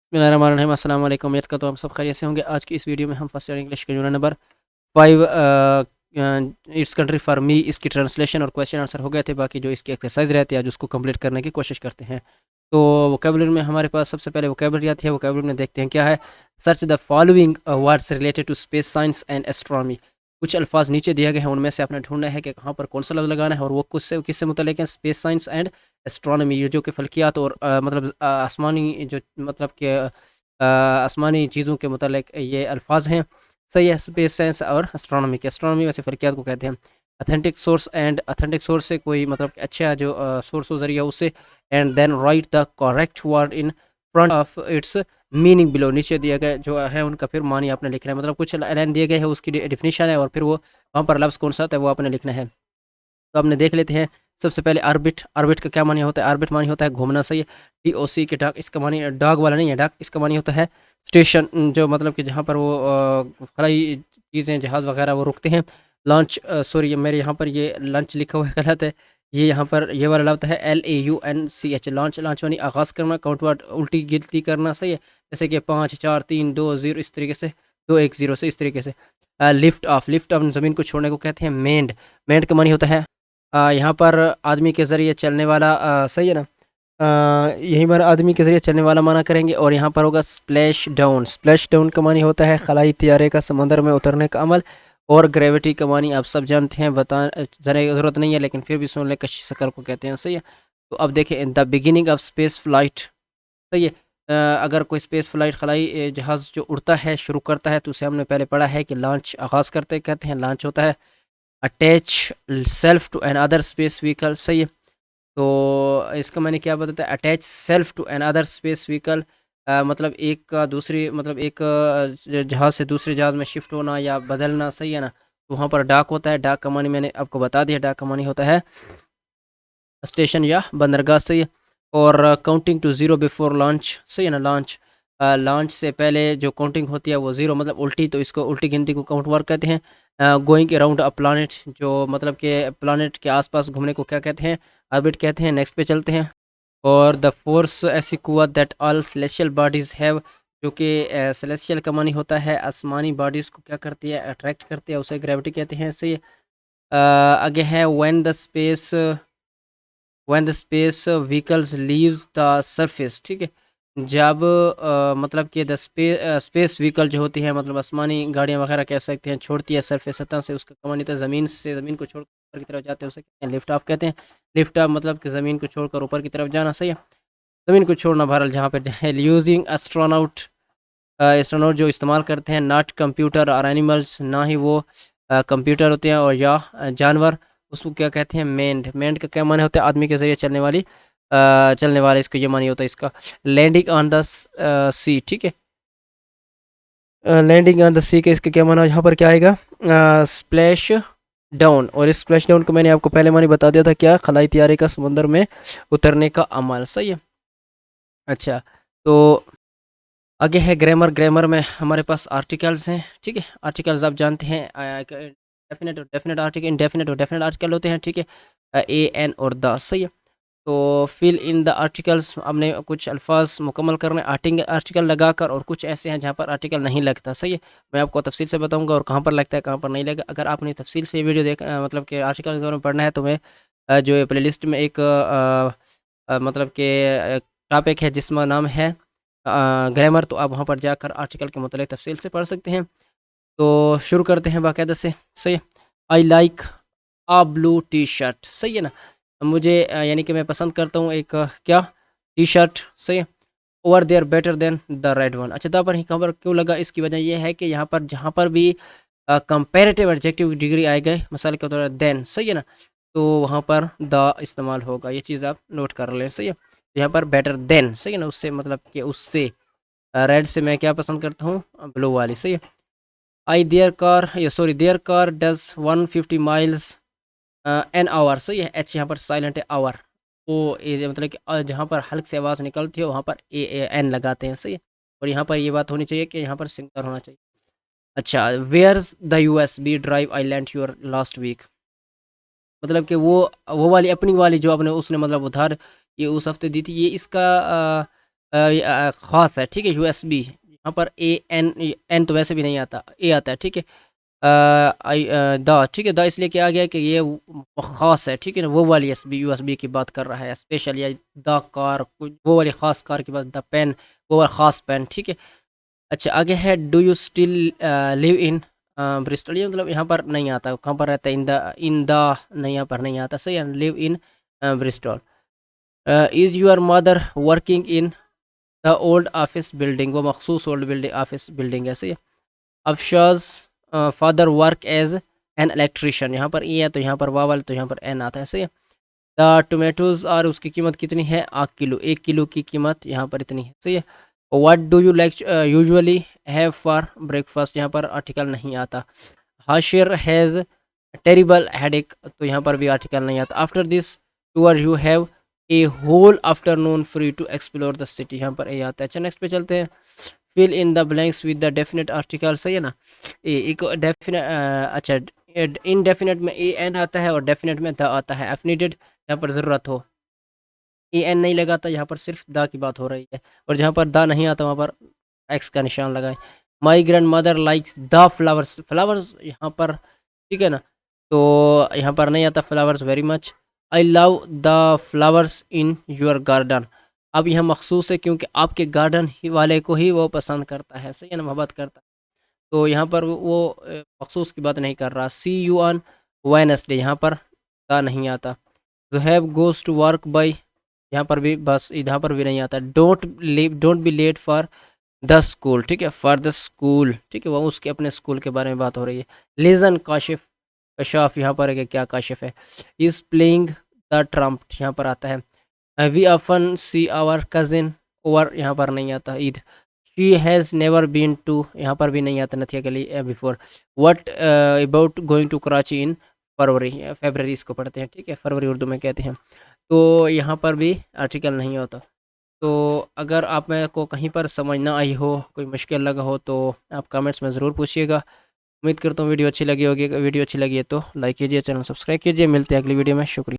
बिस्मिल्लाहिर्रहमानिर्रहीम। अस्सलाम वालेकुम। उम्मीद करता हूँ हम सब खैरियत से होंगे। आज की इस वीडियो में हम फर्स्ट ईयर इंग्लिश के unit number 5 it's country for me इसकी ट्रांसलेशन और क्वेश्चन आंसर हो गए थे। बाकी जो इसकी एक्सरसाइज रहती है आज उसको कंप्लीट करने की कोशिश करते हैं। तो वोकेबलरी में हमारे पास सबसे पहले वोकेबलरी आती है। वोकेबलरी में देखते हैं क्या है। Search the following words related to space science and astronomy. कुछ अल्फाज नीचे दिए गए हैं, उनमें से आपने ढूंढना है कि कहाँ पर कौन सा लफ्ज़ लगाना है और वो किससे किससे मुतल्लिक़ है। स्पेस साइंस एंड एस्ट्रोनॉमी, ये जो कि फल्कियात और मतलब आसमानी जो मतलब के आसमानी चीज़ों के मुतालिक ये अल्फाज हैं। सही है। स्पेस साइंस और एस्ट्रोनॉमी के, एस्ट्रोनॉमी वैसे फ़ल्कियात को कहते हैं। Authentic source and authentic source से कोई मतलब अच्छा जो सोर्स हो ज़रिया उससे। And then write the correct word in front of its meaning below. नीचे दिया गया जो है उनका फिर मानी आपने लिखना है। मतलब कुछ लाइन दिए गए हैं उसकी डिफिनीशन है और फिर वो वहाँ पर लफ्ज़ कौन सा आता है वो आपने लिखना है। तो आपने देख लेते हैं। सबसे पहले ऑर्बिट। ऑर्बिट का क्या मानी होता है। ऑर्बिट मानी होता है घूमना। सही है। DOC के डॉग, इसका मानी डॉग वाला नहीं है, डॉग इसका मानी होता है स्टेशन, जो मतलब कि जहाँ पर वो खलाई चीज़ें जहाज़ वगैरह वो रुकते हैं। लॉन्च, सॉरी मेरे यहाँ पर ये लंच लिखा हुआ है गलत है। ये यहाँ पर ये वाला लफ्ज़ है LAUNCH, लॉन्च। लॉन्च मानी आगाज़ करना, काउंट वर्ड उल्टी गिनती करना। सही है। जैसे कि 5 4 3 2 0 इस तरीके से, 2 1 0 से इस तरीके से। Lift off. लिफ्ट ऑफ ज़मीन को छोड़ने को कहते हैं मेंड। मेंड का मानी होता है यहाँ पर आदमी के ज़रिए चलने वाला। सही है ना। यहीं पर आदमी के ज़रिए चलने वाला माना करेंगे। और यहाँ पर होगा स्प्लैश डाउन। स्प्लैश डाउन का मानी होता है खलाई तैयारे का समंदर में उतरने का अमल। और ग्रेविटी का मानी आप सब जानते हैं, बता ज़रा ज़रूरत नहीं है लेकिन फिर भी सुन लें, कशिश शकल को कहते हैं। सही है। तो अब देखें, in the beginning of space flight. सही है। अगर कोई स्पेस फ्लाइट खलाई जहाज़ जो उड़ता है शुरू करता है तो उसे हमने पहले पढ़ा है कि लॉन्च आगाज़ करते कहते हैं, लॉन्च होता है। Attach self to another space vehicle. सही है। तो इसका मैंने क्या बताया, attach self to another space vehicle. मतलब एक का दूसरी, मतलब एक जहाज़ से दूसरे जहाज़ में शिफ्ट होना या बदलना। सही है ना। तो वहाँ पर डाक होता है। डाक का मानी मैंने आपको बता दिया, डाक का मानी होता है स्टेशन या बंदरगाह। सही है। और counting to zero before launch. सही है ना। लॉन्च, लॉन्च से पहले जो काउंटिंग होती है वो ज़ीरो मतलब उल्टी, तो इसको उल्टी गिनती को काउंट वर्क कहते हैं। गोइंग अराउंड अ प्लानट, जो मतलब कि प्लानट के आसपास घूमने को क्या कहते हैं, ऑर्बिट कहते हैं। नेक्स्ट पे चलते हैं। और द फोर्स ऐसी कुव्वत that all celestial bodies have, जो कि सेलेस्टियल का मानी होता है आसमानी बॉडीज़ को क्या करती है, अट्रैक्ट करती है, उसे ग्रेविटी कहते हैं। सही है। आगे है when the space vehicles leaves the surface. ठीक है। जब मतलब कि द स्पेस व्हीकल जो होती है, मतलब आसमानी गाड़ियाँ वगैरह कह सकते हैं, छोड़ती है सरफेस सतह से, उसका कमानी तो ज़मीन से, ज़मीन को छोड़ ऊपर की तरफ जाते हैं, उसे कहते हैं लिफ्ट ऑफ कहते हैं। लिफ्ट ऑफ मतलब कि ज़मीन को छोड़कर ऊपर की तरफ जाना। सही है। ज़मीन को छोड़ना बहरहाल जहाँ पर जाए। यूजिंग एस्ट्रोनॉट, एस्ट्रोनॉट जो इस्तेमाल करते हैं, नॉट कंप्यूटर और एनिमल्स, ना ही वो कंप्यूटर होते हैं और या जानवर, उसको क्या कहते हैं, मेंढ। मेंढ का क्या माने होता है, आदमी के ज़रिए चलने वाली, चलने वाले, इसको ये मानी होता है इसका। लैंडिंग ऑन द सी। ठीक है। लैंडिंग ऑन द सी के इसका क्या माना यहाँ पर क्या आएगा, स्प्लैश डाउन। और इस स्प्लैश डाउन को मैंने आपको पहले मानी बता दिया था, क्या, खलाई तैयारी का समुंदर में उतरने का अमल। सही है। अच्छा। तो आगे है ग्रामर। ग्रामर में हमारे पास आर्टिकल्स हैं। ठीक है। आर्टिकल्स आप जानते हैं, डेफिनेट और डेफिनेट आर्टिकल, इनडेफिनेट और डेफिनेट आर्टिकल होते हैं। ठीक है। ए एन और द। सही है। तो फिल इन द आर्टिकल्स, हमने कुछ अल्फाज मुकम्मल करने आर्टिकल लगाकर, और कुछ ऐसे हैं जहाँ पर आर्टिकल नहीं लगता। सही है। मैं आपको तफसील से बताऊंगा और कहाँ पर लगता है कहाँ पर नहीं लगेगा। अगर आपने तफसील से ये वीडियो देख मतलब कि आर्टिकल के बारे में पढ़ना है तो मैं जो प्ले लिस्ट में एक मतलब कि टॉपिक है जिसका नाम है ग्रामर, तो आप वहाँ पर जाकर आर्टिकल के मतलब तफसील से पढ़ सकते हैं। तो शुरू करते हैं बाकायदा से। सही है। I like a blue T shirt. सही है ना। मुझे यानी कि मैं पसंद करता हूँ एक क्या, टी शर्ट। सही है। Over there better than the red one. अच्छा, यहाँ पर ही खबर क्यों लगा, इसकी वजह यह है कि यहाँ पर जहाँ पर भी कंपेरेटिव एडजेक्टिव डिग्री आए गए, मिसाल के तौर पर देन। सही है ना। तो वहाँ पर द इस्तेमाल होगा, ये चीज़ आप नोट कर लें। सही है। यहाँ पर बेटर देन, सही है ना, उससे मतलब कि उससे, रेड से मैं क्या पसंद करता हूँ, ब्लू वाली। सही है। आई देयर कार, या sorry their car does 150 miles an hour. सही है। एच यहाँ पर साइलेंट है, आवर। तो ये मतलब कि जहाँ पर हल्क से आवाज़ निकलती है वहाँ पर एन लगाते हैं। सही है। और यहाँ पर ये बात होनी चाहिए कि यहाँ पर सिंगुलर होना चाहिए। अच्छा, where's the USB drive I lent your last week. मतलब कि वो वाली अपनी वाली जो आपने उसने मतलब उधार ये उस हफ्ते दी थी, ये इसका ख़ास है, ठीक है। USB यहाँ पर एन तो वैसे भी नहीं आता, ए आता है, ठीक है। आई द, ठीक है, द इसलिए क्या आ गया कि ये ख़ास है, ठीक है ना। वो वाली USB की बात कर रहा है, स्पेशल, या द कार, वो वाली ख़ास कार की बात, द पेन, वो वाला ख़ास पेन, ठीक है। अच्छा, आगे है do you still live in Bristol, ये मतलब यहाँ पर नहीं आता, कहाँ पर रहता है, इन द नहीं, यहाँ पर नहीं आता, सही है। Live in Bristol. Is your mother working in the old office building, वो मखसूस ओल्ड बिल्डिंग ऑफिस बिल्डिंग है, सही है। Afshaz father work as an electrician, यहाँ पर ई है तो यहाँ पर वावल, तो यहाँ पर एन आता है, सही है। द टोमेटोज और उसकी कीमत कितनी है, 8 किलो, 1 किलो की कीमत यहाँ पर इतनी है, सही है। What do you like usually have for breakfast, यहाँ पर आर्टिकल नहीं आता। हाशिर हैज़ टेरिबल हेडेक, तो यहाँ पर भी आर्टिकल नहीं आता। After this tour you have a whole afternoon free to explore the city, यहाँ पर ए आता है। अच्छा, नेक्स्ट पे चलते हैं। Fill in the blanks with the definite article, सही है ना। एक डेफिनेट, अच्छा, इनडेफिनेट में ए एन आता है और डेफिनेट में द आता है। एफ नीडेड, यहाँ पर ज़रूरत हो, ए एन नहीं लगाता, यहाँ पर सिर्फ द की बात हो रही है। और जहाँ पर द नहीं आता वहाँ पर एक्स का निशान लगाएं। My grand mother likes the flowers, flowers यहाँ पर, ठीक है ना, तो यहाँ पर नहीं आता flowers very much. I love the flowers in your garden, अब यह मखसूस है क्योंकि आपके गार्डन ही वाले को ही वो पसंद करता है, सही है ना, मोहब्बत करता है। तो यहाँ पर वो मखसूस की बात नहीं कर रहा। सी यू ऑन वेडनेसडे, यहाँ पर द नहीं आता। Zuhaib goes to work by, यहाँ पर भी बस, यहाँ पर भी नहीं आता। Don't be late for the school, ठीक है, फॉर द स्कूल, ठीक है, वो उसके अपने स्कूल के बारे में बात हो रही है। लिजन काशिफ, कशाफ यहाँ पर है कि क्या काशिफ है। इज़ प्लेइंग द ट्रम्प, यहाँ पर आता है। We often see our cousin over, यहाँ पर नहीं आता। Eid, she has never been to, यहाँ पर भी नहीं आता नथिया के लिए before. What about going to Karachi in February, February इसको पढ़ते हैं, ठीक है, फरवरी उर्दू में कहते हैं। तो यहाँ पर भी आर्टिकल नहीं होता। तो अगर आप मेरे को कहीं पर समझ ना आई हो, कोई मुश्किल लगा हो, तो आप कमेंट्स में ज़रूर पूछिएगा। उम्मीद करता हूँ वीडियो अच्छी लगी होगी। वीडियो अच्छी लगी है तो लाइक कीजिए, चैनल सब्सक्राइब कीजिए। मिलते हैं अगली वीडियो में, शुक्रिया।